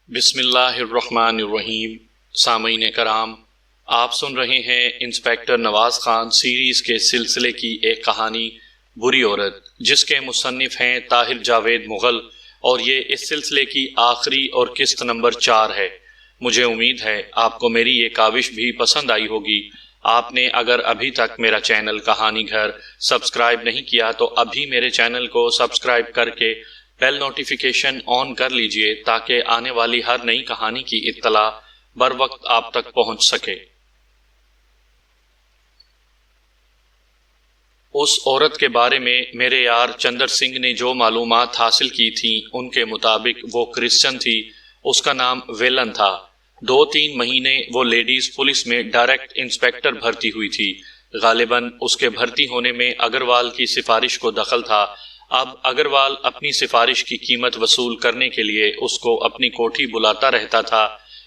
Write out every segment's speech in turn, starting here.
بسم اللہ الرحمن الرحیم۔ سامعین کرام، آپ سن رہے ہیں انسپیکٹر نواز خان سیریز کے سلسلے کی ایک کہانی بری عورت، جس کے مصنف ہیں طاہر جاوید مغل، اور یہ اس سلسلے کی آخری اور قسط نمبر 4 ہے۔ مجھے امید ہے آپ کو میری یہ کاوش بھی پسند آئی ہوگی۔ آپ نے اگر ابھی تک میرا چینل کہانی گھر سبسکرائب نہیں کیا تو ابھی میرے چینل کو سبسکرائب کر کے بیل نوٹیفیکیشن آن کر لیجئے تاکہ آنے والی ہر نئی کہانی کی اطلاع بر وقت آپ تک پہنچ سکے۔ اس عورت کے بارے میں میرے یار چندر سنگھ نے جو معلومات حاصل کی تھیں ان کے مطابق وہ کرسچن تھی۔ اس کا نام ویلن تھا۔ 2-3 مہینے وہ لیڈیز پولیس میں ڈائریکٹ انسپیکٹر بھرتی ہوئی تھی۔ غالباً اس کے بھرتی ہونے میں اگروال کی سفارش کو دخل تھا۔ اب اگروال اپنی سفارش کی قیمت وصول کرنے کے لیے اس کو اپنی کوٹھی بلاتا رہتا تھا۔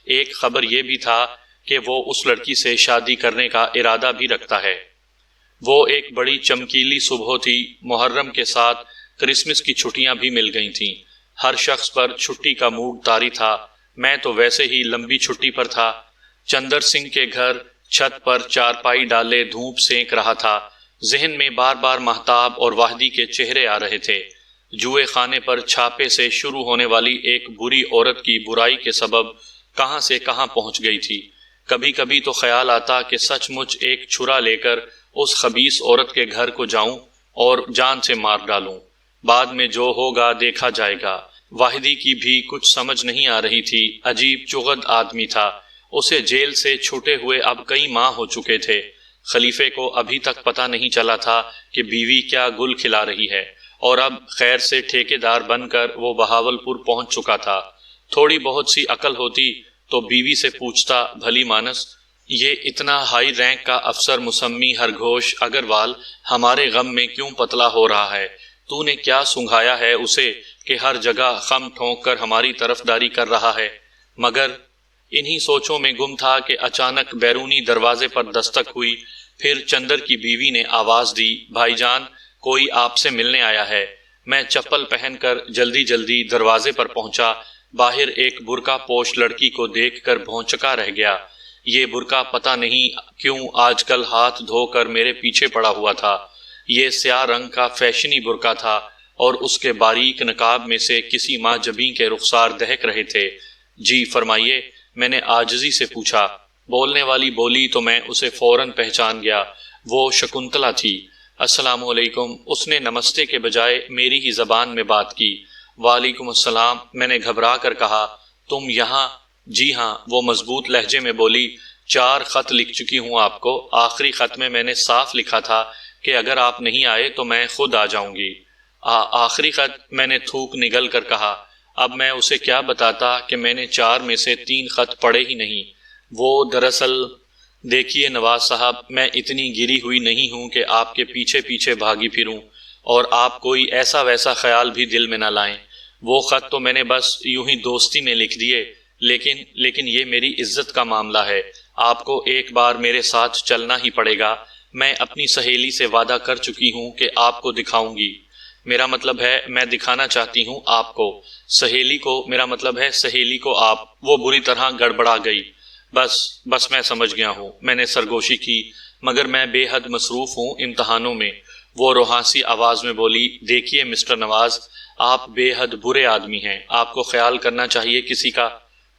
ایک خبر یہ بھی تھا کہ وہ اس لڑکی سے شادی کرنے کا ارادہ بھی رکھتا ہے۔ وہ ایک بڑی چمکیلی صبح تھی۔ محرم کے ساتھ کرسمس کی چھٹیاں بھی مل گئی تھیں۔ ہر شخص پر چھٹی کا موڈ طاری تھا۔ میں تو ویسے ہی لمبی چھٹی پر تھا۔ چندر سنگھ کے گھر چھت پر چارپائی ڈالے دھوپ سینک رہا تھا۔ ذہن میں بار بار مہتاب اور واحدی کے چہرے آ رہے تھے۔ جوئے خانے پر چھاپے سے شروع ہونے والی ایک بری عورت کی برائی کے سبب کہاں سے کہاں پہنچ گئی تھی۔ کبھی کبھی تو خیال آتا کہ سچ مچ ایک چھرا لے کر اس خبیث عورت کے گھر کو جاؤں اور جان سے مار ڈالوں۔ بعد میں جو ہوگا دیکھا جائے گا۔ واحدی کی بھی کچھ سمجھ نہیں آ رہی تھی۔ عجیب چغد آدمی تھا۔ اسے جیل سے چھوٹے ہوئے اب کئی ماہ ہو چکے تھے۔ خلیفے کو ابھی تک پتہ نہیں چلا تھا کہ بیوی کیا گل کھلا رہی ہے، اور اب خیر سے ٹھیکیدار بن کر وہ بہاولپور پہنچ چکا تھا۔ تھوڑی بہت سی عقل ہوتی تو بیوی سے پوچھتا، بھلی مانس، یہ اتنا ہائی رینک کا افسر مسمی ہرگھوش اگروال ہمارے غم میں کیوں پتلا ہو رہا ہے؟ تو نے کیا سنگھایا ہے اسے کہ ہر جگہ خم ٹھونک کر ہماری طرفداری کر رہا ہے؟ مگر انہی سوچوں میں گم تھا کہ اچانک بیرونی دروازے پر دستک ہوئی۔ پھر چندر کی بیوی نے آواز دی، بھائی جان، کوئی آپ سے ملنے آیا ہے۔ میں چپل پہن کر جلدی جلدی دروازے پر پہنچا۔ باہر ایک برقع پوش لڑکی کو دیکھ کر بھونچکا رہ گیا۔ یہ برقع پتہ نہیں کیوں آج کل ہاتھ دھو کر میرے پیچھے پڑا ہوا تھا۔ یہ سیاہ رنگ کا فیشنی برقع تھا اور اس کے باریک نقاب میں سے کسی ماں جبیں کے رخسار دہک رہے تھے۔ جی فرمائیے، میں نے عاجزی سے پوچھا۔ بولنے والی بولی تو میں اسے فوراً پہچان گیا۔ وہ شکنتلا تھی۔ السلام علیکم۔ اس نے نمستے کے بجائے میری ہی زبان میں بات کی۔ وعلیکم السلام، میں نے گھبرا کر کہا۔ تم یہاں؟ جی ہاں، وہ مضبوط لہجے میں بولی۔ 4 خط لکھ چکی ہوں آپ کو۔ آخری خط میں نے صاف لکھا تھا کہ اگر آپ نہیں آئے تو میں خود آ جاؤں گی۔ آخری خط؟ میں نے تھوک نگل کر کہا۔ اب میں اسے کیا بتاتا کہ میں نے 4 میں سے 3 خط پڑھے ہی نہیں۔ وہ دراصل دیکھیے نواز صاحب، میں اتنی گری ہوئی نہیں ہوں کہ آپ کے پیچھے پیچھے بھاگی پھروں، اور آپ کوئی ایسا ویسا خیال بھی دل میں نہ لائیں۔ وہ خط تو میں نے بس یوں ہی دوستی میں لکھ دیے، لیکن یہ میری عزت کا معاملہ ہے۔ آپ کو ایک بار میرے ساتھ چلنا ہی پڑے گا۔ میں اپنی سہیلی سے وعدہ کر چکی ہوں کہ آپ کو دکھاؤں گی۔ میرا مطلب ہے میں دکھانا چاہتی ہوں آپ کو، سہیلی کو، میرا مطلب ہے سہیلی کو آپ۔ وہ بری طرح گڑبڑا گئی۔ بس میں سمجھ گیا ہوں، میں نے سرگوشی کی، مگر میں بے حد مصروف ہوں امتحانوں میں۔ وہ روحانسی آواز میں بولی، دیکھیے مسٹر نواز، آپ بے حد برے آدمی ہیں، آپ کو خیال کرنا چاہیے کسی کا۔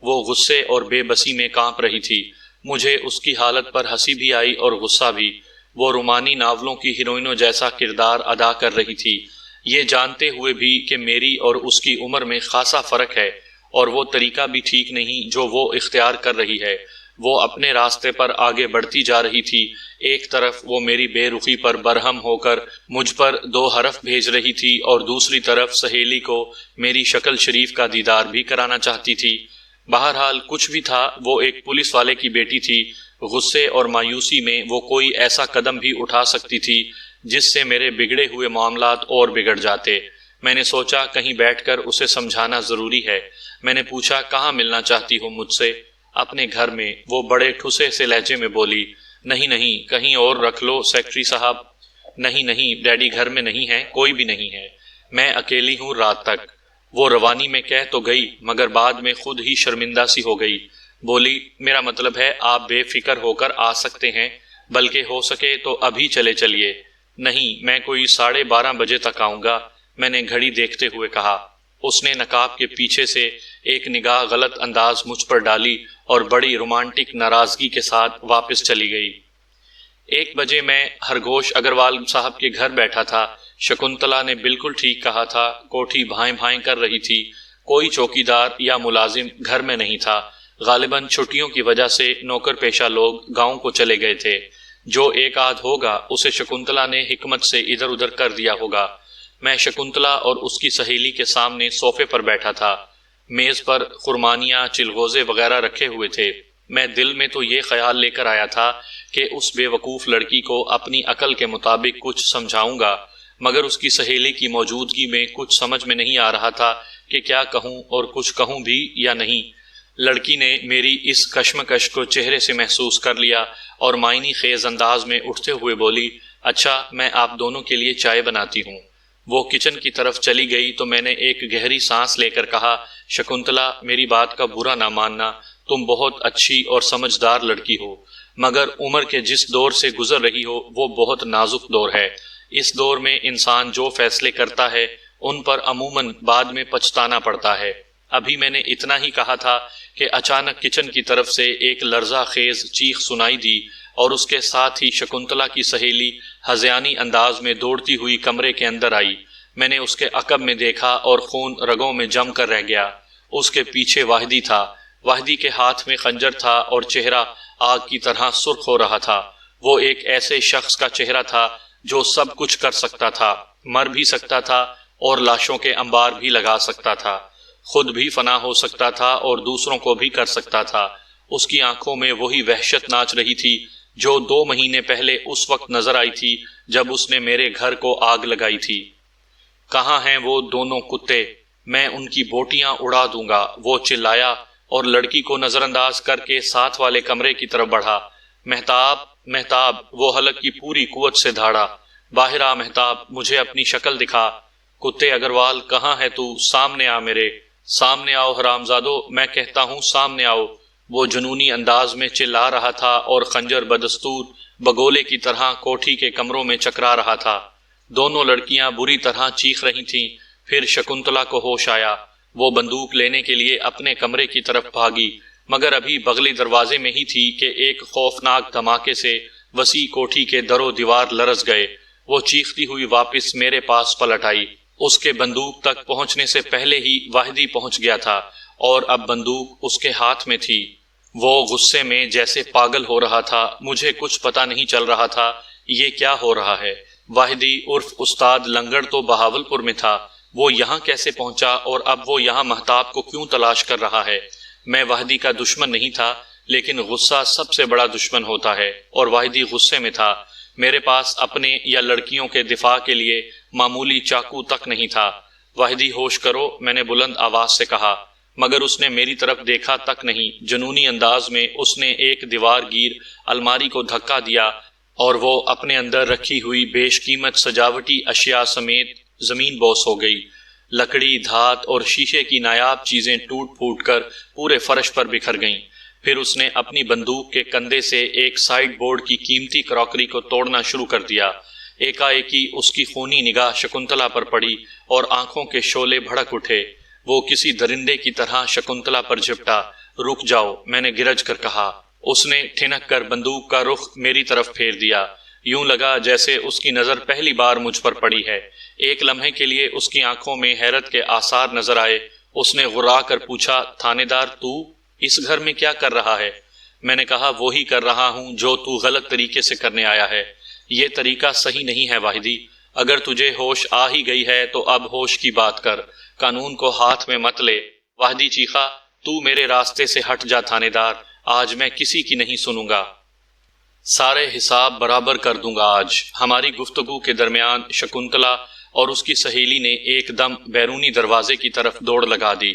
وہ غصے اور بے بسی میں کانپ رہی تھی۔ مجھے اس کی حالت پر ہنسی بھی آئی اور غصہ بھی۔ وہ رومانی ناولوں کی ہیروئنوں جیسا کردار ادا کر رہی تھی، یہ جانتے ہوئے بھی کہ میری اور اس کی عمر میں خاصا فرق ہے، اور وہ طریقہ بھی ٹھیک نہیں جو وہ اختیار کر رہی ہے۔ وہ اپنے راستے پر آگے بڑھتی جا رہی تھی۔ ایک طرف وہ میری بے رخی پر برہم ہو کر مجھ پر 2 حرف بھیج رہی تھی، اور دوسری طرف سہیلی کو میری شکل شریف کا دیدار بھی کرانا چاہتی تھی۔ بہرحال کچھ بھی تھا، وہ ایک پولیس والے کی بیٹی تھی۔ غصے اور مایوسی میں وہ کوئی ایسا قدم بھی اٹھا سکتی تھی جس سے میرے بگڑے ہوئے معاملات اور بگڑ جاتے۔ میں نے سوچا کہیں بیٹھ کر اسے سمجھانا ضروری ہے۔ میں نے پوچھا، کہاں ملنا چاہتی ہو مجھ سے؟ اپنے گھر میں، وہ بڑے ٹھسے سے لہجے میں بولی۔ نہیں، کہیں اور رکھ لو سیکرٹری صاحب۔ نہیں، ڈیڈی گھر میں نہیں ہے، کوئی بھی نہیں ہے، میں اکیلی ہوں رات تک۔ وہ روانی میں کہہ تو گئی مگر بعد میں خود ہی شرمندہ سی ہو گئی۔ بولی میرا مطلب ہے آپ بے فکر ہو کر آ سکتے ہیں، بلکہ ہو سکے تو ابھی چلے چلیے۔ نہیں، میں کوئی 12:30 بجے تک آؤں گا، میں نے گھڑی دیکھتے ہوئے کہا۔ اس نے نقاب کے پیچھے سے ایک نگاہ غلط انداز مجھ پر ڈالی اور بڑی رومانٹک ناراضگی کے ساتھ واپس چلی گئی۔ 1 بجے میں خرگوش اگروال صاحب کے گھر بیٹھا تھا۔ شکنتلا نے بالکل ٹھیک کہا تھا، کوٹھی بھائیں بھائیں کر رہی تھی۔ کوئی چوکیدار یا ملازم گھر میں نہیں تھا۔ غالباً چھٹیوں کی وجہ سے نوکر پیشہ لوگ گاؤں کو چلے گئے تھے۔ جو ایک آدھ ہوگا اسے شکنتلا نے حکمت سے ادھر ادھر کر دیا ہوگا۔ میں شکنتلا اور اس کی سہیلی کے سامنے صوفے پر بیٹھا تھا۔ میز پر خرمانیاں، چلغوزے وغیرہ رکھے ہوئے تھے۔ میں دل میں تو یہ خیال لے کر آیا تھا کہ اس بے وقوف لڑکی کو اپنی عقل کے مطابق کچھ سمجھاؤں گا، مگر اس کی سہیلی کی موجودگی میں کچھ سمجھ میں نہیں آ رہا تھا کہ کیا کہوں اور کچھ کہوں بھی یا نہیں۔ لڑکی نے میری اس کشمکش کو چہرے سے محسوس کر لیا اور معنی خیز انداز میں اٹھتے ہوئے بولی، اچھا میں آپ دونوں کے لیے چائے بناتی ہوں۔ وہ کچن کی طرف چلی گئی تو میں نے ایک گہری سانس لے کر کہا، شکنتلا میری بات کا برا نہ ماننا، تم بہت اچھی اور سمجھدار لڑکی ہو، مگر عمر کے جس دور سے گزر رہی ہو وہ بہت نازک دور ہے۔ اس دور میں انسان جو فیصلے کرتا ہے ان پر عموماً بعد میں پچھتانا پڑتا ہے۔ ابھی میں نے اتنا ہی کہا تھا کہ اچانک کچن کی طرف سے ایک لرزہ خیز چیخ سنائی دی اور اس کے ساتھ ہی شکنتلا کی سہیلی ہذیانی انداز میں دوڑتی ہوئی کمرے کے اندر آئی۔ میں نے اس کے عقب میں دیکھا اور خون رگوں میں جم کر رہ گیا۔ اس کے پیچھے واحدی تھا۔ واحدی کے ہاتھ میں خنجر تھا اور چہرہ آگ کی طرح سرخ ہو رہا تھا۔ وہ ایک ایسے شخص کا چہرہ تھا جو سب کچھ کر سکتا تھا، مر بھی سکتا تھا اور لاشوں کے انبار بھی لگا سکتا تھا، خود بھی فنا ہو سکتا تھا اور دوسروں کو بھی کر سکتا تھا۔ اس کی آنکھوں میں وہی وحشت ناچ رہی تھی جو 2 مہینے پہلے اس وقت نظر آئی تھی جب اس نے میرے گھر کو آگ لگائی تھی۔ کہاں ہیں وہ دونوں کتے؟ میں ان کی بوٹیاں اڑا دوں گا، وہ چلایا اور لڑکی کو نظر انداز کر کے ساتھ والے کمرے کی طرف بڑھا۔ مہتاب، مہتاب، وہ حلق کی پوری قوت سے دھاڑا، باہر آ مہتاب، مجھے اپنی شکل دکھا۔ کتے اگروال کہاں ہے تو؟ سامنے آ میرے، سامنے آؤ حرامزادو، میں کہتا ہوں سامنے آؤ۔ وہ جنونی انداز میں چلا رہا تھا اور خنجر بدستور بگولے کی طرح کوٹھی کے کمروں میں چکرا رہا تھا۔ دونوں لڑکیاں بری طرح چیخ رہی تھیں۔ پھر شکنتلا کو ہوش آیا۔ وہ بندوق لینے کے لیے اپنے کمرے کی طرف بھاگی، مگر ابھی بغلی دروازے میں ہی تھی کہ ایک خوفناک دھماکے سے وسیع کوٹھی کے در و دیوار لرز گئے۔ وہ چیختی ہوئی واپس میرے پاس پلٹ آئی۔ اس کے بندوق تک پہنچنے سے پہلے ہی واحدی پہنچ گیا تھا اور اب بندوق اس کے ہاتھ میں تھی۔ وہ غصے میں جیسے پاگل ہو رہا تھا۔ مجھے کچھ پتہ نہیں چل رہا تھا یہ کیا ہو رہا ہے۔ واحدی عرف استاد لنگڑ تو بہاولپور میں تھا، وہ یہاں کیسے پہنچا اور اب وہ یہاں مہتاب کو کیوں تلاش کر رہا ہے؟ میں واحدی کا دشمن نہیں تھا، لیکن غصہ سب سے بڑا دشمن ہوتا ہے اور واحدی غصے میں تھا۔ میرے پاس اپنے یا لڑکیوں کے دفاع کے لیے معمولی چاقو تک نہیں تھا۔ واحدی ہوش کرو، میں نے بلند آواز سے کہا، مگر اس نے میری طرف دیکھا تک نہیں۔ جنونی انداز میں اس نے ایک دیوار گیر الماری کو دھکا دیا اور وہ اپنے اندر رکھی ہوئی بیش قیمت سجاوٹی اشیاء سمیت زمین بوس ہو گئی۔ لکڑی، دھات اور شیشے کی نایاب چیزیں ٹوٹ پھوٹ کر پورے فرش پر بکھر گئیں۔ پھر اس نے اپنی بندوق کے کندھے سے ایک سائیڈ بورڈ کی قیمتی کراکری کو توڑنا شروع کر دیا۔ ایکا-ایکی اس کی خونی نگاہ شکنتلا پر پڑی اور آنکھوں کے شعلے بھڑک اٹھے۔ وہ کسی درندے کی طرح شکنتلا پر جھپٹا۔ رک جاؤ، میں نے گرج کر کہا۔ اس نے ٹھنک کر بندوق کا رخ میری طرف پھیر دیا۔ یوں لگا جیسے اس کی نظر پہلی بار مجھ پر پڑی ہے۔ ایک لمحے کے لیے اس کی آنکھوں میں حیرت کے آثار نظر آئے۔ اس نے غرا کر پوچھا، تھانے دار تو اس گھر میں کیا کر رہا ہے؟ میں نے کہا، وہی کر رہا ہوں جو تو غلط طریقے سے کرنے آیا ہے۔ یہ طریقہ صحیح نہیں ہے واحدی۔ اگر تجھے ہوش آ ہی گئی ہے تو اب ہوش کی بات کر، قانون کو ہاتھ میں مت لے۔ واحدی چیخا، تو میرے راستے سے ہٹ جا تھانے دار، آج میں کسی کی نہیں سنوں گا۔ سارے حساب برابر کر دوں گا آج۔ ہماری گفتگو کے درمیان شکنتلا اور اس کی سہیلی نے ایک دم بیرونی دروازے کی طرف دوڑ لگا دی۔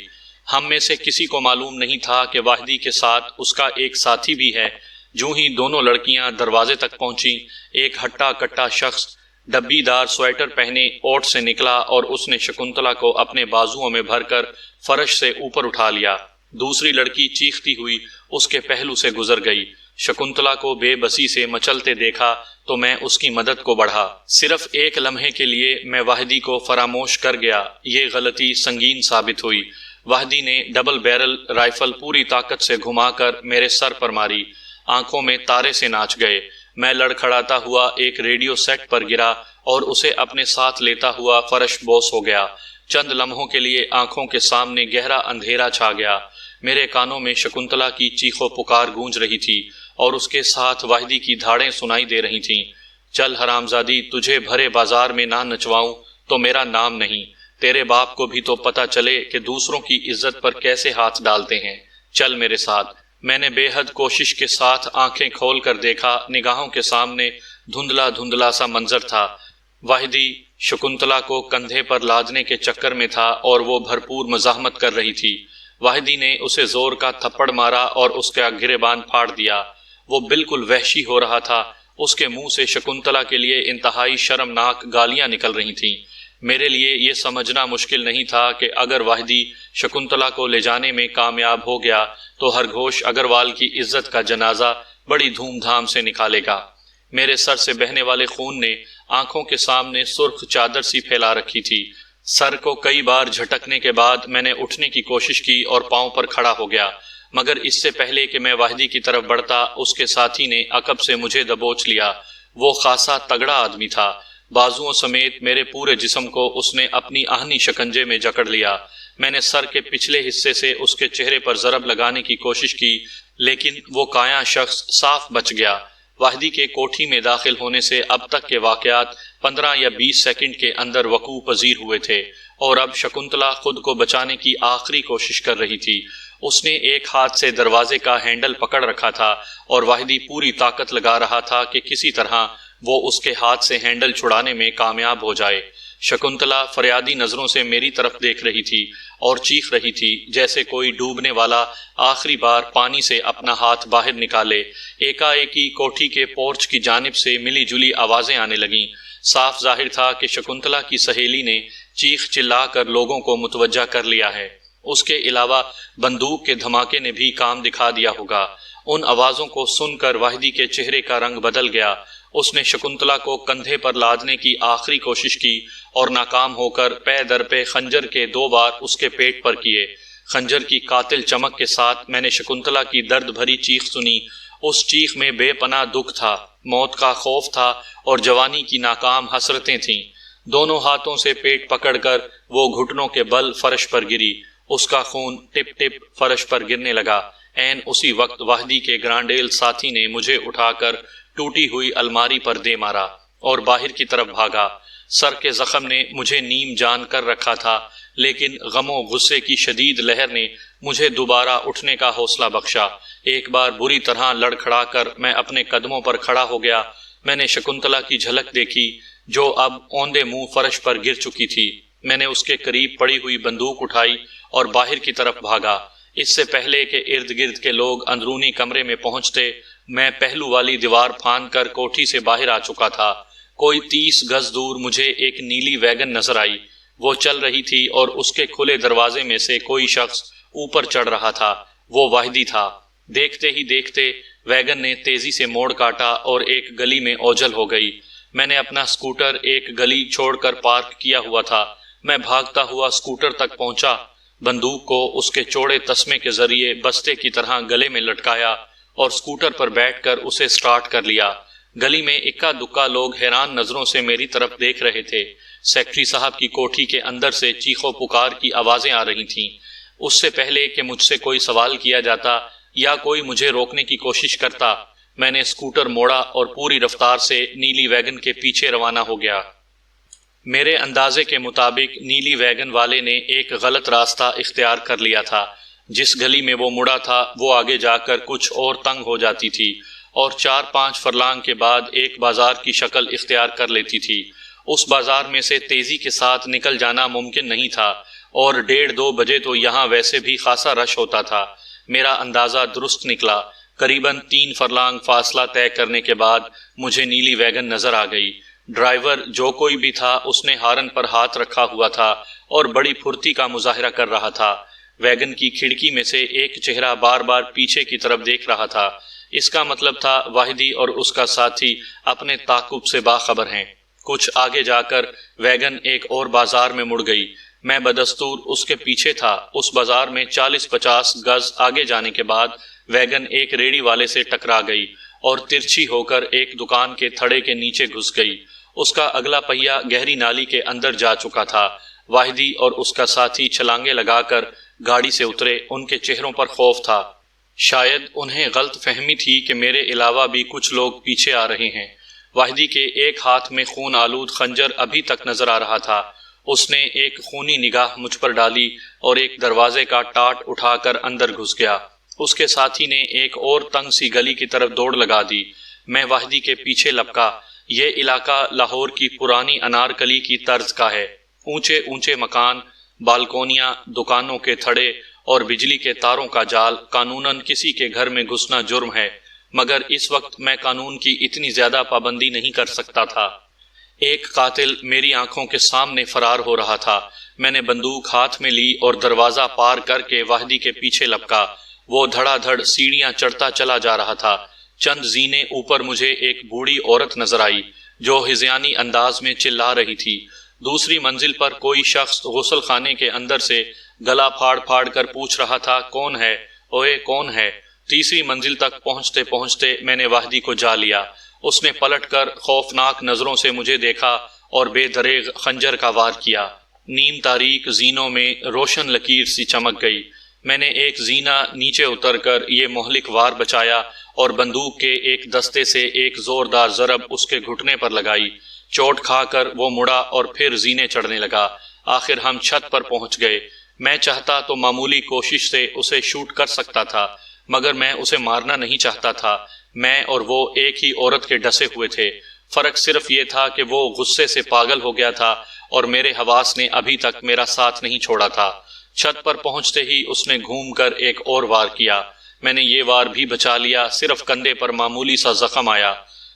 ہم میں سے کسی کو معلوم نہیں تھا کہ واحدی کے ساتھ اس کا ایک ساتھی بھی ہے۔ جو ہی دونوں لڑکیاں دروازے تک پہنچیں، ایک ہٹا کٹا شخص ڈبی دار سویٹر پہنے اوٹ سے نکلا اور اس نے شکنتلا کو اپنے بازوؤں میں بھر کر فرش سے اوپر اٹھا لیا۔ دوسری لڑکی چیختی ہوئی اس کے پہلو سے گزر گئی۔ شکنتلا کو بے بسی سے مچلتے دیکھا تو میں اس کی مدد کو بڑھا۔ صرف ایک لمحے کے لیے میں واحدی کو فراموش کر گیا۔ یہ غلطی سنگین ثابت ہوئی۔ واحدی نے ڈبل بیرل رائفل پوری طاقت سے گھما کر میرے سر پر ماری۔ آنکھوں میں تارے سے ناچ گئے۔ میں لڑکھڑاتا ہوا ایک ریڈیو سیٹ پر گرا اور اسے اپنے ساتھ لیتا ہوا فرش بوس ہو گیا۔ چند لمحوں کے لیے آنکھوں کے سامنے گہرا اندھیرا چھا گیا۔ میرے کانوں میں شکنتلا کی چیخ و پکار گونج رہی تھی اور اس کے ساتھ واحدی کی دھاڑیں سنائی دے رہی تھیں۔ چل حرامزادی، تجھے بھرے بازار میں نہ نچواؤں تو میرا نام نہیں۔ تیرے باپ کو بھی تو پتہ چلے کہ دوسروں کی عزت پر کیسے ہاتھ ڈالتے ہیں۔ چل میرے ساتھ۔ میں نے بے حد کوشش کے ساتھ آنکھیں کھول کر دیکھا۔ نگاہوں کے سامنے دھندلا دھندلا سا منظر تھا۔ واحدی شکنتلا کو کندھے پر لادنے کے چکر میں تھا اور وہ بھرپور مزاحمت کر رہی تھی۔ واحدی نے اسے زور کا تھپڑ مارا اور اس کا گریبان پھاڑ دیا۔ وہ بالکل وحشی ہو رہا تھا۔ اس کے منہ سے شکنتلا کے لیے انتہائی شرمناک گالیاں نکل رہی تھیں۔ میرے لیے یہ سمجھنا مشکل نہیں تھا کہ اگر واحدی شکنتلا کو لے جانے میں کامیاب ہو گیا تو ہرگھوش اگروال کی عزت کا جنازہ بڑی دھوم دھام سے نکالے گا۔ میرے سر سے بہنے والے خون نے آنکھوں کے سامنے سرخ چادر سی پھیلا رکھی تھی۔ سر کو کئی بار جھٹکنے کے بعد میں نے اٹھنے کی کوشش کی اور پاؤں پر کھڑا ہو گیا، مگر اس سے پہلے کہ میں واحدی کی طرف بڑھتا اس کے ساتھی نے عقب سے مجھے دبوچ لیا۔ وہ خاصا تگڑا آدمی تھا۔ بازوؤں سمیت میرے پورے جسم کو اس نے اپنی آہنی شکنجے میں جکڑ لیا۔ میں نے سر کے پچھلے حصے سے اس کے چہرے پر ضرب لگانے کی کوشش کی، لیکن وہ کایا شخص صاف بچ گیا۔ واحدی کے کوٹھی میں داخل ہونے سے اب تک کے واقعات 15 یا 20 سیکنڈ کے اندر وقوع پذیر ہوئے تھے، اور اب شکنتلا خود کو بچانے کی آخری کوشش کر رہی تھی۔ اس نے ایک ہاتھ سے دروازے کا ہینڈل پکڑ رکھا تھا اور واحدی پوری طاقت لگا رہا تھا کہ کسی طرح وہ اس کے ہاتھ سے ہینڈل چھڑانے میں کامیاب ہو جائے۔ شکنتلا فریادی نظروں سے میری طرف دیکھ رہی تھی اور چیخ رہی تھی جیسے کوئی ڈوبنے والا آخری بار پانی سے اپنا ہاتھ باہر نکالے۔ ایکا-ایکی کوٹھی کے پورچ کی جانب سے ملی جلی آوازیں آنے لگیں۔ صاف ظاہر تھا کہ شکنتلا کی سہیلی نے چیخ چلا کر لوگوں کو متوجہ کر لیا ہے۔ اس کے علاوہ بندوق کے دھماکے نے بھی کام دکھا دیا ہوگا۔ ان آوازوں کو سن کر واحدی کے چہرے کا رنگ بدل گیا۔ اس نے شکنتلا کو کندھے پر لادنے کی آخری کوشش کی اور ناکام ہو کر پے در پے خنجر کے 2 بار اس کے پیٹ پر کیے۔ خنجر کی قاتل چمک کے ساتھ میں نے شکنتلا کی درد بھری چیخ سنی۔ اس چیخ میں بے پناہ دکھ تھا، موت کا خوف تھا اور جوانی کی ناکام حسرتیں تھیں۔ دونوں ہاتھوں سے پیٹ پکڑ کر وہ گھٹنوں کے بل فرش پر گری۔ اس کا خون ٹپ ٹپ فرش پر گرنے لگا۔ عین اسی وقت واحدی کے گرانڈیل ساتھی نے مجھے اٹھا کر ٹوٹی ہوئی الماری پر دے مارا اور باہر کی طرف بھاگا۔ سر کے زخم نے مجھے نیم جان کر رکھا تھا، لیکن غم و غصے کی شدید لہر نے مجھے دوبارہ اٹھنے کا حوصلہ بخشا۔ ایک بار بری طرح لڑکھڑا کر میں اپنے قدموں پر کھڑا ہو گیا۔ میں نے شکنتلا کی جھلک دیکھی جو اب اوندے منہ فرش پر گر چکی تھی۔ میں نے اس کے قریب پڑی ہوئی بندوق اٹھائی اور باہر کی طرف بھاگا۔ اس سے پہلے کہ ارد گرد کے لوگ اندرونی کمرے میں پہنچتے، میں پہلو والی دیوار پھاند کر کوٹھی سے باہر آ چکا تھا۔ کوئی 30 گز دور مجھے ایک نیلی ویگن نظر آئی۔ وہ چل رہی تھی اور اس کے کھلے دروازے میں سے کوئی شخص اوپر چڑھ رہا تھا۔ وہ واحدی تھا۔ دیکھتے ہی دیکھتے ویگن نے تیزی سے موڑ کاٹا اور ایک گلی میں اوجھل ہو گئی۔ میں نے اپنا سکوٹر ایک گلی چھوڑ کر پارک کیا ہوا تھا۔ میں بھاگتا ہوا سکوٹر تک پہنچا، بندوق کو اس کے چوڑے تسمے کے ذریعے بستے کی طرح گلے میں لٹکایا اور سکوٹر پر بیٹھ کر اسے سٹارٹ کر لیا۔ گلی میں اکا دکا لوگ حیران نظروں سے میری طرف دیکھ رہے تھے۔ سیکٹری صاحب کی کوٹھی کے اندر سے چیخ و پکار کی آوازیں آ رہی تھیں۔ اس سے پہلے کہ مجھ سے کوئی سوال کیا جاتا یا کوئی مجھے روکنے کی کوشش کرتا، میں نے سکوٹر موڑا اور پوری رفتار سے نیلی ویگن کے پیچھے روانہ ہو گیا۔ میرے اندازے کے مطابق نیلی ویگن والے نے ایک غلط راستہ اختیار کر لیا تھا۔ جس گلی میں وہ مڑا تھا وہ آگے جا کر کچھ اور تنگ ہو جاتی تھی اور 4-5 فرلانگ کے بعد ایک بازار کی شکل اختیار کر لیتی تھی۔ اس بازار میں سے تیزی کے ساتھ نکل جانا ممکن نہیں تھا اور 1:30-2 بجے تو یہاں ویسے بھی خاصا رش ہوتا تھا۔ میرا اندازہ درست نکلا۔ قریباً 3 فرلانگ فاصلہ طے کرنے کے بعد مجھے نیلی ویگن نظر آ گئی۔ ڈرائیور جو کوئی بھی تھا اس نے ہارن پر ہاتھ رکھا ہوا تھا اور بڑی پھرتی کا مظاہرہ کر رہا تھا۔ ویگن کی کھڑکی میں سے ایک چہرہ بار بار پیچھے کی طرف دیکھ رہا تھا۔ اس کا مطلب تھا واحدی اور اس کا ساتھی اپنے تعاقب سے باخبر ہیں۔ کچھ آگے جا کر ویگن ایک اور بازار میں مڑ گئی۔ میں بدستور اس کے پیچھے تھا۔ اس بازار میں 40-50 گز آگے جانے کے بعد ویگن ایک ریڑھی والے سے ٹکرا گئی اور ترچھی ہو کر ایک دکان کے تھڑے کے نیچے گھس گئی۔ اس کا اگلا پہیہ گہری نالی کے اندر جا چکا تھا۔ واحدی اور اس کا ساتھی چھلانگیں لگا کر گاڑی سے اترے۔ ان کے چہروں پر خوف تھا۔ شاید انہیں غلط فہمی تھی کہ میرے علاوہ بھی کچھ لوگ پیچھے آ رہے ہیں۔ واحدی کے ایک ہاتھ میں خون آلود خنجر ابھی تک نظر آ رہا تھا۔ اس نے ایک خونی نگاہ مجھ پر ڈالی اور ایک دروازے کا ٹاٹ اٹھا کر اندر گھس گیا۔ اس کے ساتھی نے ایک اور تنگ سی گلی کی طرف دوڑ لگا دی۔ میں واحدی کے پیچھے لپکا۔ یہ علاقہ لاہور کی پرانی انارکلی کی طرز کا ہے۔ اونچے اونچے مکان، بالکونیاں، دکانوں کے تھڑے اور بجلی کے تاروں کا جال۔ قانوناً کسی کے گھر میں گھسنا جرم ہے، مگر اس وقت میں قانون کی اتنی زیادہ پابندی نہیں کر سکتا تھا۔ ایک قاتل میری آنکھوں کے سامنے فرار ہو رہا تھا۔ میں نے بندوق ہاتھ میں لی اور دروازہ پار کر کے واحدی کے پیچھے لپکا۔ وہ دھڑا دھڑ سیڑھیاں چڑھتا چلا جا رہا تھا۔ چند زینے اوپر مجھے ایک بوڑھی عورت نظر آئی جو ہذیانی انداز میں چلا رہی تھی۔ دوسری منزل پر کوئی شخص غسل خانے کے اندر سے گلا پھاڑ پھاڑ کر پوچھ رہا تھا، کون ہے؟ اوئے کون ہے؟ تیسری منزل تک پہنچتے پہنچتے میں نے واحدی کو جا لیا۔ اس نے پلٹ کر خوفناک نظروں سے مجھے دیکھا اور بے دریغ خنجر کا وار کیا۔ نیم تاریک زینوں میں روشن لکیر سی چمک گئی۔ میں نے ایک زینہ نیچے اتر کر یہ مہلک وار بچایا اور بندوق کے ایک دستے سے ایک زوردار ضرب اس کے گھٹنے پر لگائی۔ چوٹ کھا کر وہ مڑا اور پھر زینے چڑھنے لگا۔ آخر ہم چھت پر پہنچ گئے۔ میں چاہتا تو معمولی کوشش سے اسے شوٹ کر سکتا تھا، مگر میں اسے مارنا نہیں چاہتا تھا۔ میں اور وہ ایک ہی عورت کے ڈسے ہوئے تھے۔ فرق صرف یہ تھا کہ وہ غصے سے پاگل ہو گیا تھا اور میرے حواس نے ابھی تک میرا ساتھ نہیں چھوڑا تھا۔ چھت پر پہنچتے ہی اس نے گھوم کر ایک اور وار کیا۔ میں نے یہ وار بھی بچا لیا، صرف کندھے پر معمولی سا زخم آیا۔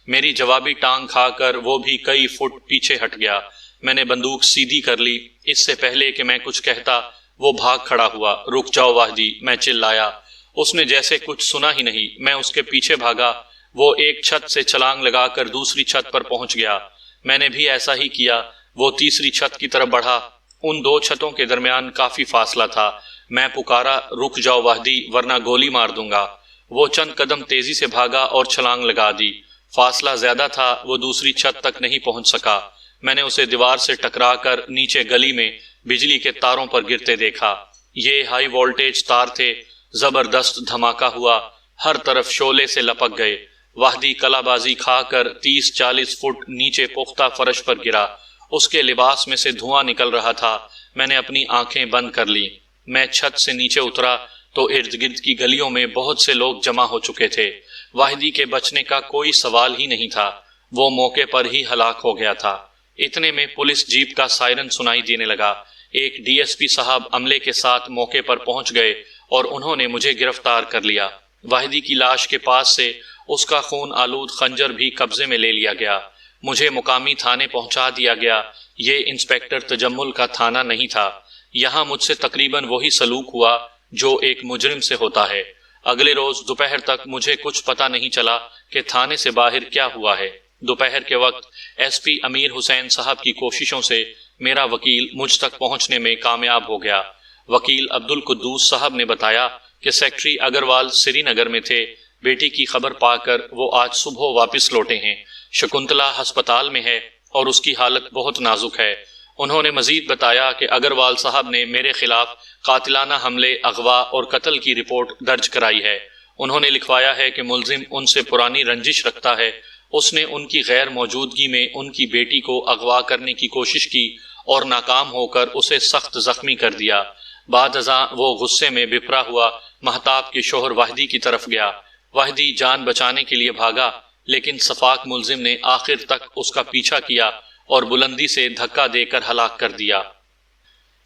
میری جوابی ٹانگ کھا کر وہ بھی کئی فٹ پیچھے ہٹ گیا۔ میں نے بندوق سیدھی کر لی۔ اس سے پہلے کہ میں کچھ کہتا وہ بھاگ کھڑا ہوا۔ رک جاؤ واحدی، میں چلایا۔ اس نے جیسے کچھ سنا ہی نہیں۔ میں اس کے پیچھے بھاگا۔ وہ ایک چھت سے چھلانگ لگا کر دوسری چھت پر پہنچ گیا۔ میں نے بھی ایسا ہی کیا۔ وہ تیسری چھت کی طرف بڑھا۔ ان دو چھتوں کے درمیان کافی فاصلہ تھا۔ میں پکارا، رک جاؤ واحدی ورنہ گولی مار دوں گا۔ وہ چند قدم تیزی سے بھاگا اور چھلانگ لگا دی۔ فاصلہ زیادہ تھا، وہ دوسری چھت تک نہیں پہنچ سکا۔ میں نے اسے دیوار سے ٹکرا کر نیچے گلی میں بجلی کے تاروں پر گرتے دیکھا۔ یہ ہائی وولٹیج تار تھے۔ زبردست دھماکہ ہوا، ہر طرف شعلے سے لپک گئے۔ واحدی کلا بازی کھا کر 30-40 فٹ نیچے پختہ فرش پر گرا۔ اس کے لباس میں سے دھواں نکل رہا تھا۔ میں نے اپنی آنکھیں بند کر لی۔ میں چھت سے نیچے اترا تو ارد گرد کی گلیوں میں بہت سے لوگ جمع ہو چکے تھے۔ واحدی کے بچنے کا کوئی سوال ہی نہیں تھا۔ وہ موقع پر ہی ہلاک ہو گیا تھا۔ اتنے میں پولیس جیپ کا سائرن سنائی دینے لگا۔ ایک ڈی ایس پی صاحب عملے کے ساتھ موقع پر پہنچ گئے اور انہوں نے مجھے گرفتار کر لیا۔ واحدی کی لاش کے پاس سے اس کا خون آلود خنجر بھی قبضے میں لے لیا گیا۔ مجھے مقامی تھانے پہنچا دیا گیا۔ یہ انسپیکٹر تجمل کا تھانہ نہیں تھا۔ یہاں مجھ سے تقریباً وہی سلوک ہوا جو ایک مجرم سے ہوتا ہے۔ اگلے روز دوپہر تک مجھے کچھ پتہ نہیں چلا کہ تھانے سے باہر کیا ہوا ہے۔ دوپہر کے وقت ایس پی امیر حسین صاحب کی کوششوں سے میرا وکیل مجھ تک پہنچنے میں کامیاب ہو گیا۔ وکیل عبدالقدوس صاحب نے بتایا کہ سیکٹری اگروال سری نگر میں تھے۔ بیٹی کی خبر پا کر وہ آج صبح واپس لوٹے ہیں۔ شکنتلا ہسپتال میں ہے اور اس کی حالت بہت نازک ہے۔ انہوں نے مزید بتایا کہ اگروال صاحب نے میرے خلاف قاتلانہ حملے، اغوا اور قتل کی رپورٹ درج کرائی ہے۔ انہوں نے لکھوایا ہے کہ ملزم ان سے پرانی رنجش رکھتا ہے۔ اس نے ان کی غیر موجودگی میں ان کی بیٹی کو اغوا کرنے کی کوشش کی اور ناکام ہو کر اسے سخت زخمی کر دیا۔ بعد ازاں وہ غصے میں بپرا ہوا مہتاب کے شوہر واحدی کی طرف گیا۔ واحدی جان بچانے کے لیے بھاگا، لیکن سفاک ملزم نے آخر تک اس کا پیچھا کیا اور بلندی سے دھکا دے کر ہلاک کر دیا۔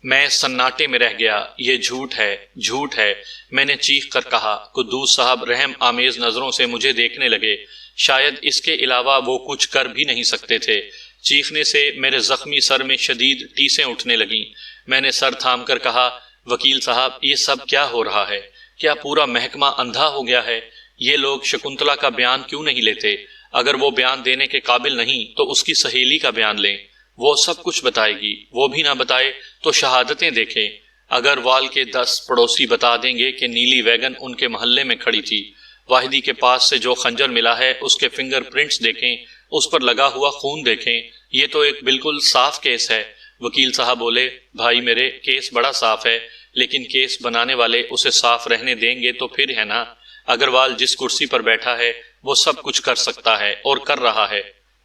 میں سناٹے میں رہ گیا۔ یہ جھوٹ ہے، جھوٹ ہے، میں نے چیخ کر کہا۔ قدوس صاحب رحم آمیز نظروں سے مجھے دیکھنے لگے۔ شاید اس کے علاوہ وہ کچھ کر بھی نہیں سکتے تھے۔ چیخنے سے میرے زخمی سر میں شدید ٹیسیں اٹھنے لگیں۔ میں نے سر تھام کر کہا، وکیل صاحب یہ سب کیا ہو رہا ہے؟ کیا پورا محکمہ اندھا ہو گیا ہے؟ یہ لوگ شکنتلا کا بیان کیوں نہیں لیتے؟ اگر وہ بیان دینے کے قابل نہیں تو اس کی سہیلی کا بیان لیں، وہ سب کچھ بتائے گی۔ وہ بھی نہ بتائے تو شہادتیں دیکھیں۔ اگر وال کے 10 پڑوسی بتا دیں گے کہ نیلی ویگن ان کے محلے میں کھڑی تھی، واحدی کے پاس سے جو خنجر ملا ہے اس کے فنگر پرنٹس دیکھیں، اس پر لگا ہوا خون دیکھیں، یہ تو ایک بالکل صاف کیس ہے۔ وکیل صاحب بولے، بھائی میرے، کیس بڑا صاف ہے، لیکن کیس بنانے والے اسے صاف رہنے دیں گے تو پھر ہے نا؟ اگروال جس کرسی پر بیٹھا ہے وہ سب کچھ کر سکتا ہے اور کر رہا ہے۔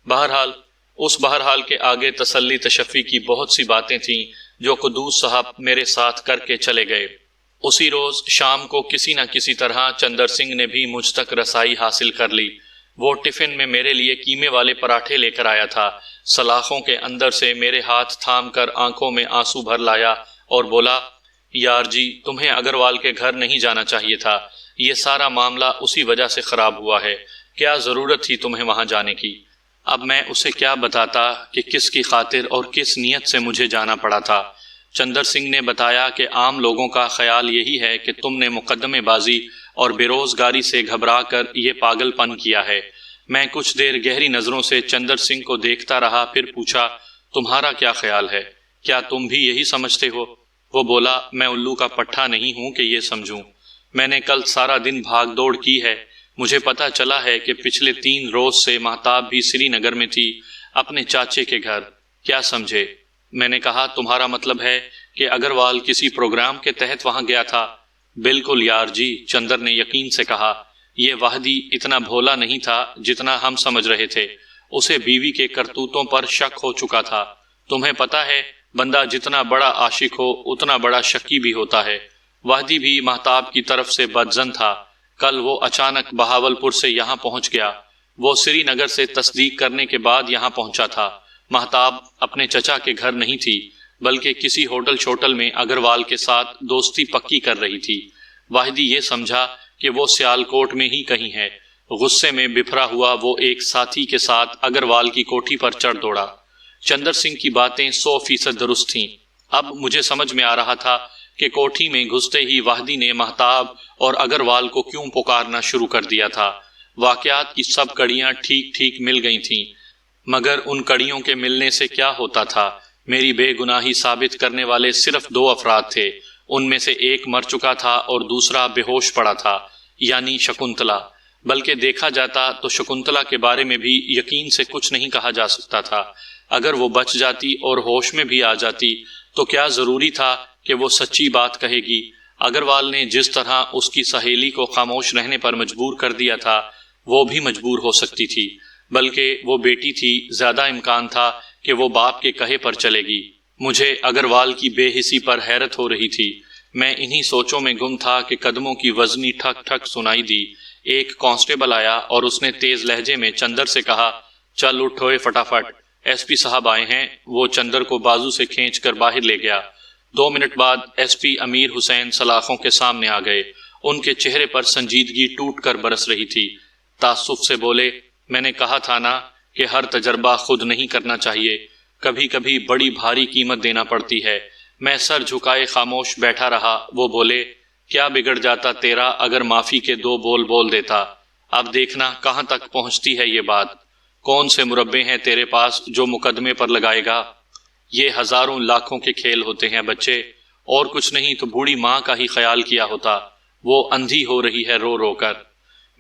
بہرحال کے آگے تسلی تشفی کی بہت سی باتیں تھیں جو قدوس صاحب میرے ساتھ کر کے چلے گئے۔ اسی روز شام کو کسی نہ کسی طرح چندر سنگھ نے بھی مجھ تک رسائی حاصل کر لی۔ وہ ٹفن میں میرے لیے قیمے والے پراٹھے لے کر آیا تھا۔ سلاخوں کے اندر سے میرے ہاتھ تھام کر آنکھوں میں آنسو بھر لایا اور بولا، یار جی تمہیں اگروال کے گھر نہیں جانا چاہیے تھا، یہ سارا معاملہ اسی وجہ سے خراب ہوا ہے، کیا ضرورت تھی تمہیں وہاں جانے کی؟ اب میں اسے کیا بتاتا کہ کس کی خاطر اور کس نیت سے مجھے جانا پڑا تھا۔ چندر سنگھ نے بتایا کہ عام لوگوں کا خیال یہی ہے کہ تم نے مقدمے بازی اور بے روزگاری سے گھبرا کر یہ پاگل پن کیا ہے۔ میں کچھ دیر گہری نظروں سے چندر سنگھ کو دیکھتا رہا، پھر پوچھا، تمہارا کیا خیال ہے؟ کیا تم بھی یہی سمجھتے ہو؟ وہ بولا، میں الو کا پٹھا نہیں ہوں کہ یہ سمجھوں۔ میں نے کل سارا دن بھاگ دوڑ کی ہے، مجھے پتا چلا ہے کہ پچھلے 3 روز سے مہتاب بھی سری نگر میں تھی، اپنے چاچے کے گھر۔ کیا سمجھے؟ میں نے کہا، تمہارا مطلب ہے کہ اگروال کسی پروگرام کے تحت وہاں گیا تھا؟ بالکل یار جی، چندر نے یقین سے کہا۔ یہ واحدی اتنا بھولا نہیں تھا جتنا ہم سمجھ رہے تھے، اسے بیوی کے کرتوتوں پر شک ہو چکا تھا۔ تمہیں پتا ہے، بندہ جتنا بڑا عاشق ہو اتنا بڑا شکی بھی ہوتا ہے۔ واحدی بھی مہتاب کی طرف سے بدظن تھا۔ کل وہ اچانک بہاولپور سے یہاں پہنچ گیا۔ وہ سری نگر سے تصدیق کرنے کے بعد یہاں پہنچا تھا۔ مہتاب اپنے چچا کے گھر نہیں تھی، بلکہ کسی ہوٹل چھوٹل میں اگروال کے ساتھ دوستی پکی کر رہی تھی۔ واحدی یہ سمجھا کہ وہ سیالکوٹ میں ہی کہیں ہے۔ غصے میں بفرا ہوا وہ ایک ساتھی کے ساتھ اگروال کی کوٹھی پر چڑھ دوڑا۔ چندر سنگھ کی باتیں 100% درست تھیں۔ اب مجھے سمجھ میں آ رہا تھا کہ کوٹھی میں گھستے ہی واحدی نے مہتاب اور اگروال کو کیوں پکارنا شروع کر دیا تھا۔ واقعات کی سب کڑیاں ٹھیک ٹھیک مل گئی تھیں، مگر ان کڑیوں کے ملنے سے کیا ہوتا تھا؟ میری بے گناہی ثابت کرنے والے صرف 2 افراد تھے، ان میں سے ایک مر چکا تھا اور دوسرا بے ہوش پڑا تھا، یعنی شکنتلا۔ بلکہ دیکھا جاتا تو شکنتلا کے بارے میں بھی یقین سے کچھ نہیں کہا جا سکتا تھا۔ اگر وہ بچ جاتی اور ہوش میں بھی آ جاتی تو کیا ضروری تھا کہ وہ سچی بات کہے گی؟ اگروال نے جس طرح اس کی سہیلی کو خاموش رہنے پر مجبور کر دیا تھا، وہ بھی مجبور ہو سکتی تھی۔ بلکہ وہ بیٹی تھی، زیادہ امکان تھا کہ وہ باپ کے کہے پر چلے گی۔ مجھے اگروال کی بے حسی پر حیرت ہو رہی تھی۔ میں انہی سوچوں میں گم تھا کہ قدموں کی وزنی ٹھک ٹھک سنائی دی۔ ایک کانسٹیبل آیا اور اس نے تیز لہجے میں چندر سے کہا، چل اٹھوئے فٹافٹ، ایس پی صاحب آئے ہیں۔ وہ چندر کو بازو سے کھینچ کر باہر لے گیا۔ 2 منٹ بعد ایس پی امیر حسین سلاخوں کے سامنے آ گئے۔ ان کے چہرے پر سنجیدگی ٹوٹ کر برس رہی تھی۔ تعصب سے بولے، میں نے کہا تھا نا کہ ہر تجربہ خود نہیں کرنا چاہیے، کبھی کبھی بڑی بھاری قیمت دینا پڑتی ہے۔ میں سر جھکائے خاموش بیٹھا رہا۔ وہ بولے، کیا بگڑ جاتا تیرا اگر معافی کے 2 بول بول دیتا؟ اب دیکھنا کہاں تک پہنچتی ہے یہ بات۔ کون سے مربے ہیں تیرے پاس جو مقدمے پر لگائے گا؟ یہ ہزاروں لاکھوں کے کھیل ہوتے ہیں بچے، اور کچھ نہیں تو بوڑھی ماں کا ہی خیال کیا ہوتا، وہ اندھی ہو رہی ہے رو رو کر۔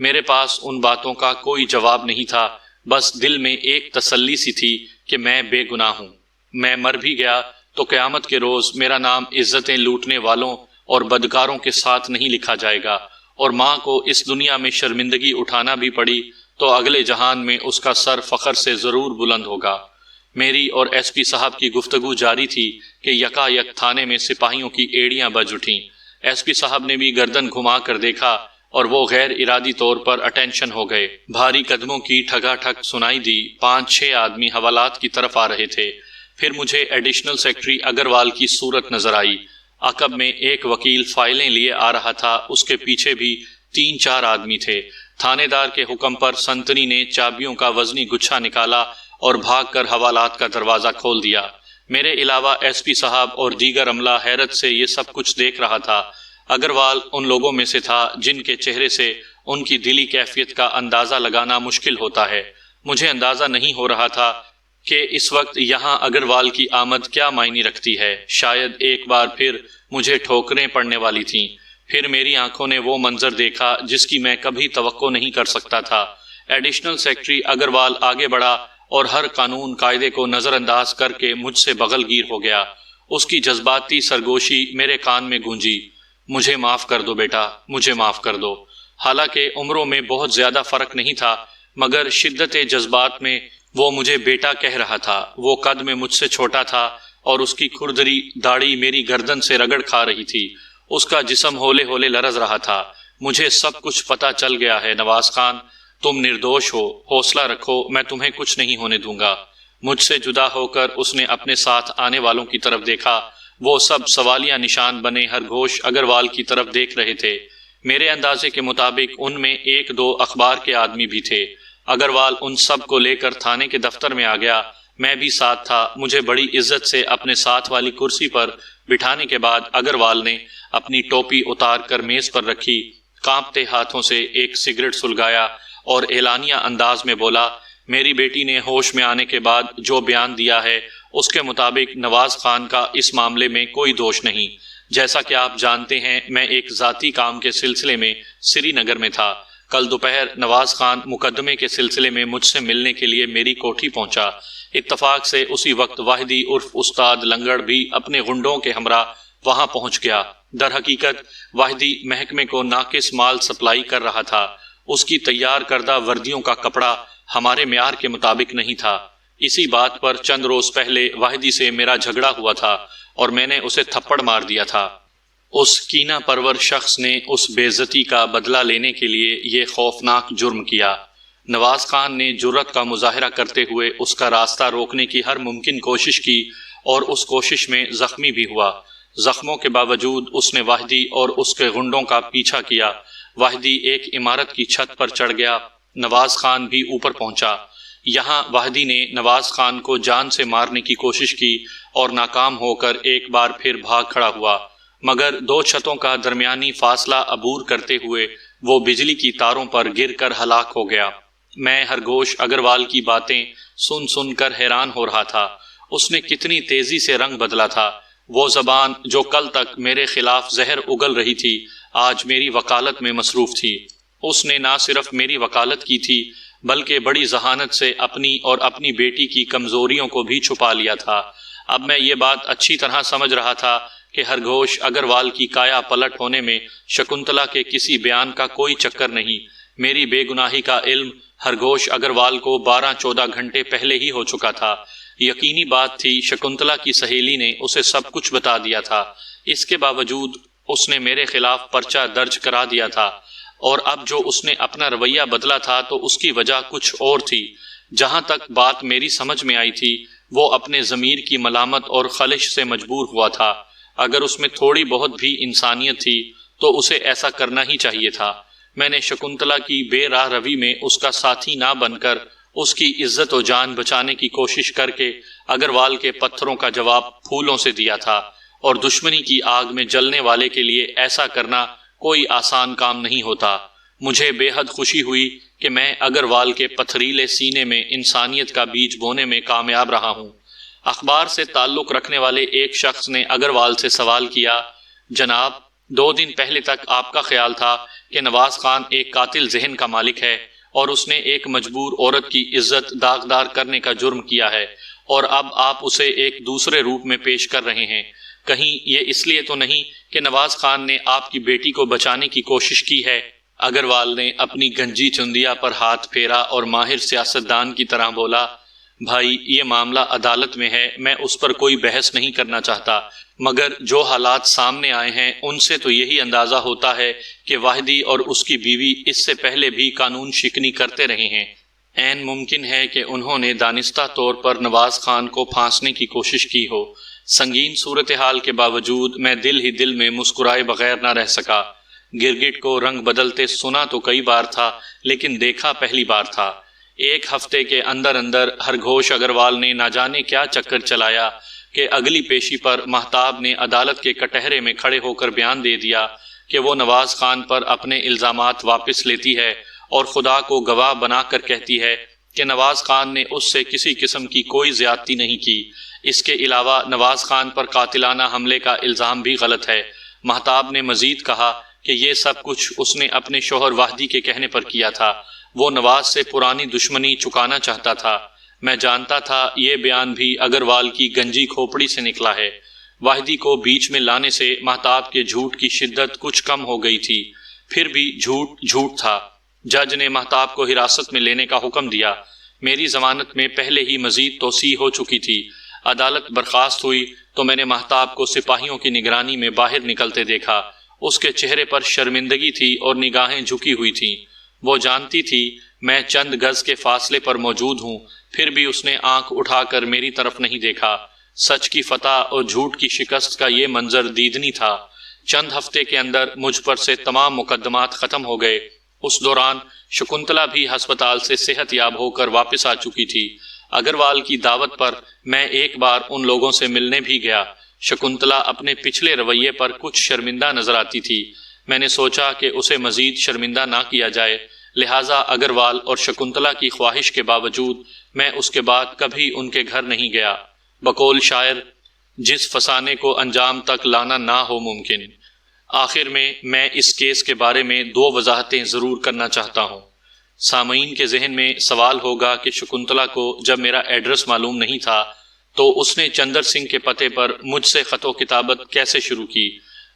میرے پاس ان باتوں کا کوئی جواب نہیں تھا، بس دل میں ایک تسلی سی تھی کہ میں بے گناہ ہوں۔ میں مر بھی گیا تو قیامت کے روز میرا نام عزتیں لوٹنے والوں اور بدکاروں کے ساتھ نہیں لکھا جائے گا، اور ماں کو اس دنیا میں شرمندگی اٹھانا بھی پڑی تو اگلے جہان میں اس کا سر فخر سے ضرور بلند ہوگا۔ میری اور ایس پی صاحب کی گفتگو جاری تھی کہ یکا یک تھانے میں سپاہیوں کی ایڑیاں بج اٹھیں۔ ایس پی صاحب نے بھی گردن گھما کر دیکھا اور وہ غیر ارادی طور پر اٹینشن ہو گئے۔ بھاری قدموں کی ٹھگا ٹھگ سنائی دی۔ 5-6 آدمی حوالات کی طرف آ رہے تھے۔ پھر مجھے ایڈیشنل سیکرٹری اگروال کی صورت نظر آئی۔ عقب میں ایک وکیل فائلیں لیے آ رہا تھا، اس کے پیچھے بھی 3-4 آدمی تھے۔ تھانے دار کے حکم پر سنتری نے چابیوں کا وزنی گچھا نکالا اور بھاگ کر حوالات کا دروازہ کھول دیا۔ میرے علاوہ ایس پی صاحب اور دیگر عملہ حیرت سے یہ سب کچھ دیکھ رہا تھا۔ اگروال ان لوگوں میں سے تھا جن کے چہرے سے ان کی دلی کیفیت کا اندازہ لگانا مشکل ہوتا ہے۔ مجھے اندازہ نہیں ہو رہا تھا کہ اس وقت یہاں اگروال کی آمد کیا معنی رکھتی ہے۔ شاید ایک بار پھر مجھے ٹھوکریں پڑنے والی تھیں۔ پھر میری آنکھوں نے وہ منظر دیکھا جس کی میں کبھی توقع نہیں کر سکتا تھا۔ ایڈیشنل سیکرٹری اگروال آگے بڑھا اور ہر قانون قاعدے کو نظر انداز کر کے مجھ سے بغل گیر ہو گیا۔ اس کی جذباتی سرگوشی میرے کان میں گونجی، مجھے معاف کر دو بیٹا، مجھے معاف کر دو۔ حالانکہ عمروں میں بہت زیادہ فرق نہیں تھا، مگر شدت جذبات میں وہ مجھے بیٹا کہہ رہا تھا۔ وہ قد میں مجھ سے چھوٹا تھا اور اس کی کھردری داڑھی میری گردن سے رگڑ کھا رہی تھی۔ اس کا جسم ہولے ہولے لرز رہا تھا۔ مجھے سب کچھ پتہ چل گیا ہے نواز خان، تم نردوش ہو، حوصلہ رکھو، میں تمہیں کچھ نہیں ہونے دوں گا۔ مجھ سے جدا ہو کر اس نے اپنے ساتھ آنے والوں کی طرف دیکھا۔ وہ سب سوالیہ نشان بنے خرگوش اگروال کی طرف دیکھ رہے تھے۔ میرے اندازے کے مطابق ان میں ایک دو اخبار کے آدمی بھی تھے۔ اگروال ان سب کو لے کر تھانے کے دفتر میں آ گیا۔ میں بھی ساتھ تھا۔ مجھے بڑی عزت سے اپنے ساتھ والی کرسی پر بٹھانے کے بعد اگروال نے اپنی ٹوپی اتار کر میز پر رکھی، کانپتے ہاتھوں سے ایک سگریٹ سلگایا اور اعلانیہ انداز میں بولا، میری بیٹی نے ہوش میں آنے کے بعد جو بیان دیا ہے اس کے مطابق نواز خان کا اس معاملے میں کوئی دوش نہیں۔ جیسا کہ آپ جانتے ہیں میں ایک ذاتی کام کے سلسلے میں سری نگر میں تھا۔ کل دوپہر نواز خان مقدمے کے سلسلے میں مجھ سے ملنے کے لیے میری کوٹھی پہنچا۔ اتفاق سے اسی وقت واحدی عرف استاد لنگڑ بھی اپنے غنڈوں کے ہمراہ وہاں پہنچ گیا۔ در حقیقت واحدی محکمے کو ناقص مال سپلائی کر رہا تھا۔ اس کی تیار کردہ وردیوں کا کپڑا ہمارے معیار کے مطابق نہیں تھا۔ اسی بات پر چند روز پہلے واحدی سے میرا جھگڑا ہوا تھا اور میں نے اسے تھپڑ مار دیا تھا۔ اس کینہ پرور شخص نے اس بے عزتی کا بدلہ لینے کے لیے یہ خوفناک جرم کیا۔ نواز خان نے جرأت کا مظاہرہ کرتے ہوئے اس کا راستہ روکنے کی ہر ممکن کوشش کی اور اس کوشش میں زخمی بھی ہوا۔ زخموں کے باوجود اس نے واحدی اور اس کے غنڈوں کا پیچھا کیا۔ واحدی ایک عمارت کی چھت پر چڑھ گیا۔ نواز خان بھی اوپر پہنچا۔ یہاں واحدی نے نواز خان کو جان سے مارنے کی کوشش کی اور ناکام ہو کر ایک بار پھر بھاگ کھڑا ہوا، مگر دو چھتوں کا درمیانی فاصلہ عبور کرتے ہوئے وہ بجلی کی تاروں پر گر کر ہلاک ہو گیا۔ میں خرگوش اگروال کی باتیں سن سن کر حیران ہو رہا تھا۔ اس نے کتنی تیزی سے رنگ بدلا تھا۔ وہ زبان جو کل تک میرے خلاف زہر اگل رہی تھی آج میری وکالت میں مصروف تھی۔ اس نے نہ صرف میری وکالت کی تھی بلکہ بڑی ذہانت سے اپنی اور اپنی بیٹی کی کمزوریوں کو بھی چھپا لیا تھا۔ اب میں یہ بات اچھی طرح سمجھ رہا تھا کہ خرگوش اگروال کی کایا پلٹ ہونے میں شکنتلا کے کسی بیان کا کوئی چکر نہیں۔ میری بے گناہی کا علم خرگوش اگروال کو 12-14 گھنٹے پہلے ہی ہو چکا تھا۔ یقینی بات تھی شکنتلا کی سہیلی نے اسے سب کچھ بتا دیا تھا۔ اس کے باوجود اس نے میرے خلاف پرچہ درج کرا دیا تھا، اور اب جو اس نے اپنا رویہ بدلا تھا تو اس کی وجہ کچھ اور تھی۔ جہاں تک بات میری سمجھ میں آئی تھی وہ اپنے ضمیر کی ملامت اور خلش سے مجبور ہوا تھا۔ اگر اس میں تھوڑی بہت بھی انسانیت تھی تو اسے ایسا کرنا ہی چاہیے تھا۔ میں نے شکنتلا کی بے راہ روی میں اس کا ساتھی نہ بن کر اس کی عزت و جان بچانے کی کوشش کر کے اگروال کے پتھروں کا جواب پھولوں سے دیا تھا، اور دشمنی کی آگ میں جلنے والے کے لیے ایسا کرنا کوئی آسان کام نہیں ہوتا۔ مجھے بے حد خوشی ہوئی کہ میں اگروال کے پتھریلے سینے میں انسانیت کا بیج بونے میں کامیاب رہا ہوں۔ اخبار سے تعلق رکھنے والے ایک شخص نے اگروال سے سوال کیا، جناب 2 دن پہلے تک آپ کا خیال تھا کہ نواز خان ایک قاتل ذہن کا مالک ہے اور اس نے ایک مجبور عورت کی عزت داغدار کرنے کا جرم کیا ہے، اور اب آپ اسے ایک دوسرے روپ میں پیش کر رہے ہیں۔ کہیں یہ اس لیے تو نہیں کہ نواز خان نے آپ کی بیٹی کو بچانے کی کوشش کی ہے؟ اگروال نے اپنی گنجی چندیا پر ہاتھ پھیرا اور ماہر سیاستدان کی طرح بولا، بھائی یہ معاملہ عدالت میں ہے، میں اس پر کوئی بحث نہیں کرنا چاہتا، مگر جو حالات سامنے آئے ہیں ان سے تو یہی اندازہ ہوتا ہے کہ واحدی اور اس کی بیوی اس سے پہلے بھی قانون شکنی کرتے رہے ہیں۔ عین ممکن ہے کہ انہوں نے دانستہ طور پر نواز خان کو پھانسنے کی کوشش کی ہو۔ سنگین صورتحال کے باوجود میں دل ہی دل میں مسکرائے بغیر نہ رہ سکا۔ گرگٹ کو رنگ بدلتے سنا تو کئی بار تھا لیکن دیکھا پہلی بار تھا۔ ایک ہفتے کے اندر اندر خرگوش اگروال نے نہ جانے کیا چکر چلایا کہ اگلی پیشی پر مہتاب نے عدالت کے کٹہرے میں کھڑے ہو کر بیان دے دیا کہ وہ نواز خان پر اپنے الزامات واپس لیتی ہے اور خدا کو گواہ بنا کر کہتی ہے کہ نواز خان نے اس سے کسی قسم کی کوئی زیادتی نہیں کی۔ اس کے علاوہ نواز خان پر قاتلانہ حملے کا الزام بھی غلط ہے۔ مہتاب نے مزید کہا کہ یہ سب کچھ اس نے اپنے شوہر واحدی کے کہنے پر کیا تھا۔ وہ نواز سے پرانی دشمنی چکانا چاہتا تھا۔ میں جانتا تھا یہ بیان بھی اگروال کی گنجی کھوپڑی سے نکلا ہے۔ واحدی کو بیچ میں لانے سے مہتاب کے جھوٹ کی شدت کچھ کم ہو گئی تھی، پھر بھی جھوٹ جھوٹ تھا۔ جج نے مہتاب کو حراست میں لینے کا حکم دیا۔ میری ضمانت میں پہلے ہی مزید توسیع ہو چکی تھی۔ عدالت برخاست ہوئی تو میں نے مہتاب کو سپاہیوں کی نگرانی میں باہر نکلتے دیکھا۔ اس کے چہرے پر شرمندگی تھی اور نگاہیں جھکی ہوئی تھیں۔ وہ جانتی تھی میں چند گز کے فاصلے پر موجود ہوں، پھر بھی اس نے آنکھ اٹھا کر میری طرف نہیں دیکھا۔ سچ کی فتح اور جھوٹ کی شکست کا یہ منظر دیدنی تھا۔ چند ہفتے کے اندر مجھ پر سے تمام مقدمات ختم ہو گئے۔ اس دوران شکنتلا بھی ہسپتال سے صحت یاب ہو کر واپس آ چکی تھی۔ اگروال کی دعوت پر میں ایک بار ان لوگوں سے ملنے بھی گیا۔ شکنتلا اپنے پچھلے رویے پر کچھ شرمندہ نظر آتی تھی۔ میں نے سوچا کہ اسے مزید شرمندہ نہ کیا جائے، لہٰذا اگروال اور شکنتلا کی خواہش کے باوجود میں اس کے بعد کبھی ان کے گھر نہیں گیا۔ بقول شاعر، جس فسانے کو انجام تک لانا نہ ہو ممکن۔ آخر میں اس کیس کے بارے میں دو وضاحتیں ضرور کرنا چاہتا ہوں۔ سامعین کے ذہن میں سوال ہوگا کہ شکنتلا کو جب میرا ایڈریس معلوم نہیں تھا تو اس نے چندر سنگھ کے پتے پر مجھ سے خط و کتابت کیسے شروع کی؟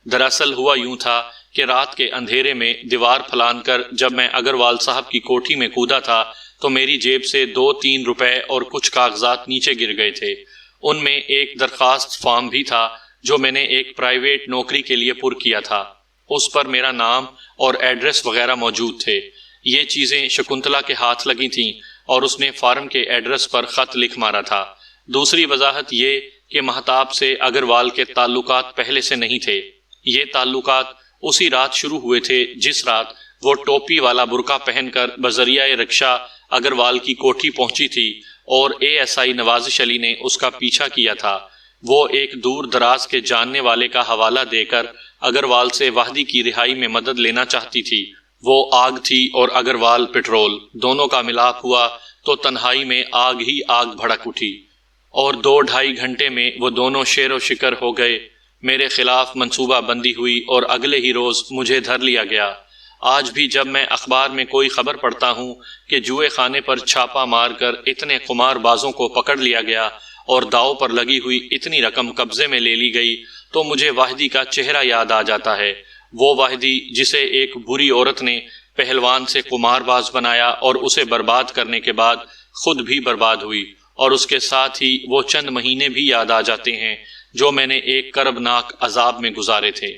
دراصل ہوا یوں تھا کہ رات کے اندھیرے میں دیوار پھلان کر جب میں اگروال صاحب کی کوٹھی میں کودا تھا تو میری جیب سے 2-3 روپے اور کچھ کاغذات نیچے گر گئے تھے۔ ان میں ایک درخواست فارم بھی تھا جو میں نے ایک پرائیویٹ نوکری کے لیے پر کیا تھا۔ اس پر میرا نام اور ایڈریس وغیرہ موجود تھے۔ یہ چیزیں شکنتلا کے ہاتھ لگی تھیں اور اس نے فارم کے ایڈریس پر خط لکھ مارا تھا۔ دوسری وضاحت یہ کہ مہتاب سے اگروال کے تعلقات پہلے سے نہیں تھے۔ یہ تعلقات اسی رات شروع ہوئے تھے جس رات وہ ٹوپی والا برقع پہن کر بذریعہ رکشہ اگروال کی کوٹھی پہنچی تھی اور ASI نوازش علی نے اس کا پیچھا کیا تھا۔ وہ ایک دور دراز کے جاننے والے کا حوالہ دے کر اگروال سے واحدی کی رہائی میں مدد لینا چاہتی تھی۔ وہ آگ تھی اور اگروال پٹرول، دونوں کا ملاپ ہوا تو تنہائی میں آگ ہی آگ بھڑک اٹھی، اور 2-2.5 گھنٹے میں وہ دونوں شیر و شکر ہو گئے۔ میرے خلاف منصوبہ بندی ہوئی اور اگلے ہی روز مجھے دھر لیا گیا۔ آج بھی جب میں اخبار میں کوئی خبر پڑھتا ہوں کہ جوئے خانے پر چھاپا مار کر اتنے قمار بازوں کو پکڑ لیا گیا اور داؤ پر لگی ہوئی اتنی رقم قبضے میں لے لی گئی تو مجھے واحدی کا چہرہ یاد آ جاتا ہے۔ وہ واحدی جسے ایک بری عورت نے پہلوان سے قمار باز بنایا اور اسے برباد کرنے کے بعد خود بھی برباد ہوئی، اور اس کے ساتھ ہی وہ چند مہینے بھی یاد آ جاتے ہیں جو میں نے ایک کربناک عذاب میں گزارے تھے۔